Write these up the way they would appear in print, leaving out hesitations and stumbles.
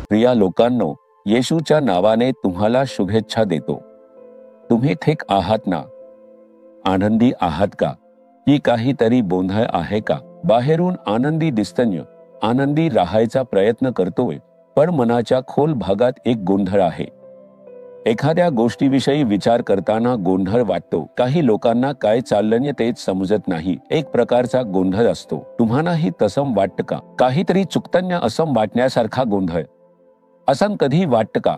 प्रिया लोकांनो, येशूच्या नावाने तुम्हाला शुभेच्छा देतो. तुम्ही ठीक आहात ना? आनंदी आहात का? की काहीतरी गोंधळ आहे का? बाहेरून आनंदी दिसतोय, आनंदी राहायचा प्रयत्न करतोय, पण मनाच्या खोल भागात एक गोंधळ आहे. एखाद्या गोष्टीविषयी विचार करताना गोंधळ वाटतो. काही लोकांना काय चाललंय तेच समजत नाही. एक प्रकारचा गोंधळ असतो. तुम्हालाही तसं वाटतं का? काहीतरी चुकतंय असं वाटण्यासारखा गोंधळ असं कधी वाटतं का?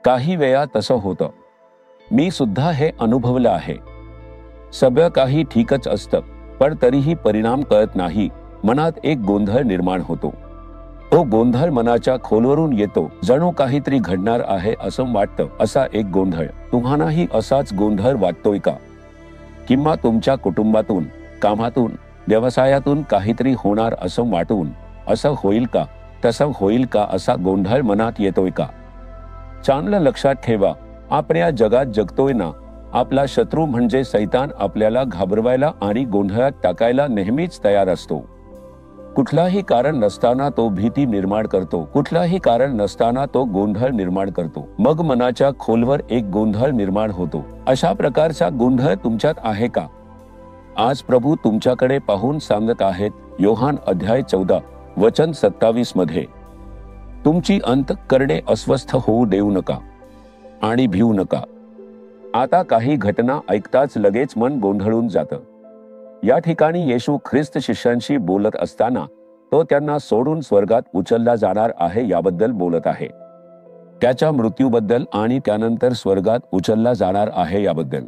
काही वेळा तसं होतं. मी सुद्धा हे अनुभवलं आहे. सगळं काही ठीकच असतं, पण तरीही परिणाम कळत नाही. मनात एक गोंधळ निर्माण होतो. तो गोंधळ मनाच्या खोलवरून येतो. जणू काहीतरी घडणार आहे असं वाटतं. असा एक गोंधळ तुम्हालाही असाच गोंधळ वाटतोय का? किंवा तुमच्या कुटुंबातून, कामातून, व्यवसायातून काहीतरी होणार असं वाटून, असं होईल का, तसं होईल का असा गोंधळ मनात येतोय का? चांगलं लक्षात ठेवा, आपण या जगात जगतोय ना, आपला शत्रू म्हणजे शैतान आपल्याला घाबरवायला आणि गोंधळात टाकायला नेहमीच तयार असतो. कुठलाही कारण नसताना तो भीती निर्माण करतो. कुठलाही कारण नसताना तो गोंधळ निर्माण करतो. मग मनाच्या खोलवर एक गोंधळ निर्माण होतो. अशा प्रकारचा गोंधळ तुमच्यात आहे का? आज प्रभू तुमच्याकडे पाहून सांगत आहेत. योहान अध्याय 14 वचन 27 मध्ये, तुमची अंतःकरणे अस्वस्थ होऊ देऊ नका आणि भिवू नका. आता काही घटना ऐकताच लगेच मन गोंधळून जातं. या ठिकाणी येशू ख्रिस्त शिष्यांशी बोलत असताना तो त्यांना सोडून स्वर्गात उचलला जाणार आहे याबद्दल बोलत आहे. त्याच्या मृत्यूबद्दल आणि त्यानंतर स्वर्गात उचलला जाणार आहे याबद्दल.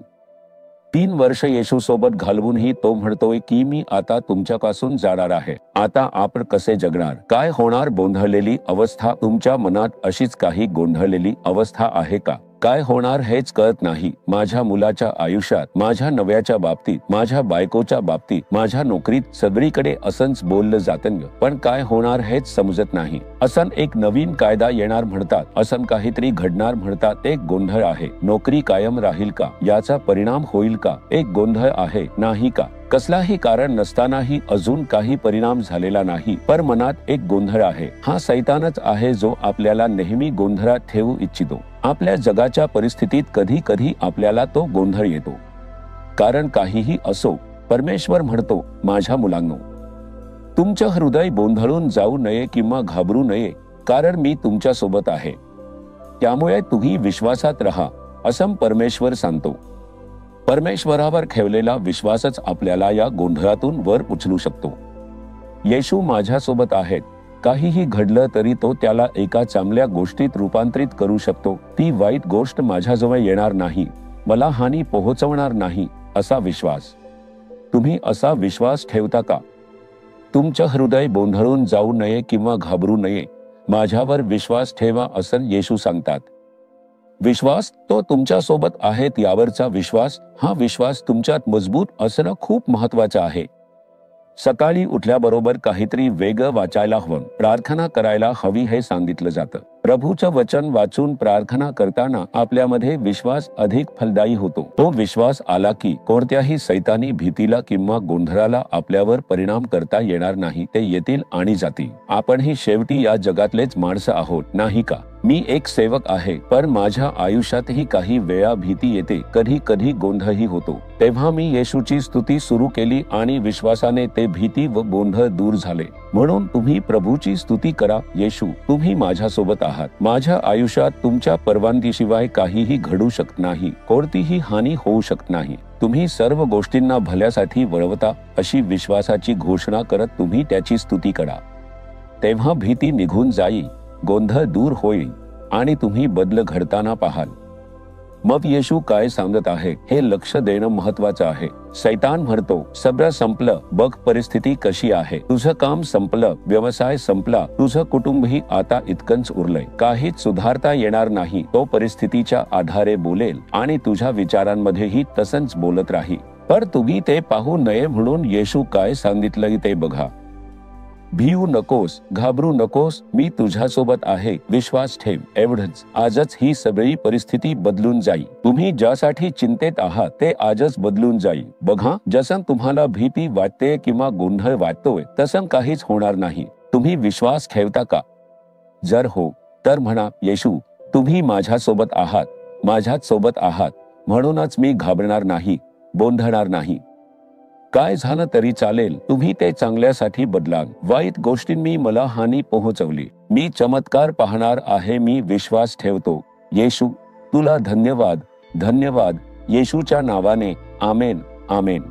3 वर्ष येशू सोबत घालवूनही तो म्हणतोय की मी आता तुमच्यापासून जाणार आहे. आता आपण कसे जगणार? काय होणार? गोंधळलेली अवस्था तुमच्या मनात अशीच काही गोंधळलेली अवस्था आहे का? काय होणार हेच कळत नाही. माझ्या मुलाच्या आयुष्यात, माझ्या नव्याच्या बाबतीत, माझ्या बायकोच्या बाबतीत, माझ्या नोकरीत सगळीकडे असंच बोललं जातं, पण काय होणार हेच समजत नाही. असं एक नवीन कायदा येणार म्हणतात, असं काहीतरी घडणार म्हणतात. एक गोंधळ आहे. नोकरी कायम राहील का? याचा परिणाम होईल का? एक गोंधळ आहे. नाही का? कसलाही कारण नसतानाही अजून काही परिणाम झालेला नाही, पण मनात एक गोंधळ आहे. हा शैतानच आहे जो आपल्याला नेहमी गोंधळात ठेवू इच्छितो. आपल्या जगाच्या परिस्थितीत कधी कधी आपल्याला तो गोंधळ येतो. कारण काहीही असो, परमेश्वर म्हणतो, माझ्या मुलांनो, तुमचं हृदय गोंधळून जाऊ नये किंवा घाबरू नये, कारण मी तुमच्या सोबत आहे. त्यामुळे तुम्ही विश्वासात राहा, असं परमेश्वर सांगतो. परमेश्वरावर ठेवलेला विश्वासच आपल्याला या गोंधळातून वर उचलू शकतो. येशू माझ्यासोबत आहेत. काहीही घडलं तरी तो त्याला एका चांगल्या गोष्टीत रूपांतरित करू शकतो. ती वाईट गोष्ट माझ्याजवळ येणार नाही, मला हानी पोहोचवणार नाही, असा विश्वास. तुम्ही असा विश्वास ठेवता का? तुमचं हृदय गोंधळून जाऊ नये किंवा घाबरू नये, माझ्यावर विश्वास ठेवा असं येशू सांगतात. विश्वास तो तुमच्या सोबत आहेत यावरचा विश्वास, हा विश्वास तुमच्यात मजबूत असणं खूप महत्वाचं आहे. सकाळी उठल्याबरोबर काहीतरी वेगळं वाचायला हवं, प्रार्थना करायला हवी हे सांगितलं जातं. प्रभूचं वचन वाचून प्रार्थना करताना आपल्यामध्ये विश्वास अधिक फलदायी होतो. तो विश्वास आला की कोणत्याही शैतानी भीतीला किंवा गोंधळाला आपल्यावर परिणाम करता येणार नाही. ते येतील आणि जातील. आपणही शेवटी या जगातलेच माणसं आहोत, नाही का? मी एक सेवक आहे, पण माझ्या आयुष्यातही काही वेळा भीती येते, कधी कधी गोंधळही होतो. तेव्हा मी येशूची स्तुती सुरू केली आणि विश्वासाने ते भीती व गोंधळ दूर झाले. म्हणून तुम्ही प्रभूची स्तुती करा. येशू, तुम्ही माझ्यासोबत आहात. माझ्या आयुष्यात तुमच्या परवानगीशिवाय काहीही घडू शकत नाही, कोणतीही हानी होऊ शकत नाही. तुम्ही सर्व गोष्टींना भल्यासाठी वळवता, अशी विश्वासाची घोषणा करत तुम्ही त्याची स्तुती करा. तेव्हा भीती निघून जाईल, गोंधळ दूर होईल आणि तुम्ही बदल घडताना पाहाल. मग येशू काय सांगत आहे हे लक्ष देणं महत्वाचं आहे. शैतान म्हणतो, सगळं संपलं, बघ परिस्थिती कशी आहे. तुझं काम संपलं, व्यवसाय संपला, तुझं कुटुंबही आता इतकंच उरलंय, काहीच सुधारता येणार नाही. तो परिस्थितीच्या आधारे बोलेल आणि तुझ्या विचारांमध्येही तसंच बोलत राहील. पण तुम्ही ते पाहू नये म्हणून येशू काय सांगितलंय ते बघा. भिऊ नकोस, घाबरू नकोस, मी तुझ्यासोबत आहे, विश्वास ठेव. एवढंच. आजच ही सगळी परिस्थिती बदलून जाईल. तुम्ही ज्यासाठी चिंतेत आहात ते आजच बदलून जाईल. बघा, जसं तुम्हाला भीती वाटते किंवा गोंधळ वाटतोय तसं काहीच होणार नाही. तुम्ही विश्वास ठेवता का? जर हो तर म्हणा, येशू तुम्ही माझ्यासोबत आहात, माझ्याच सोबत आहात, म्हणूनच मी घाबरणार नाही, गोंधळणार नाही. काय झालं तरी चालेल, तुम्ही ते चांगल्यासाठी बदलाल. वाईट गोष्टींनी मला हानी पोहोचवली, मी चमत्कार पाहणार आहे, मी विश्वास ठेवतो. येशू तुला धन्यवाद, धन्यवाद. येशूच्या नावाने आमेन, आमेन.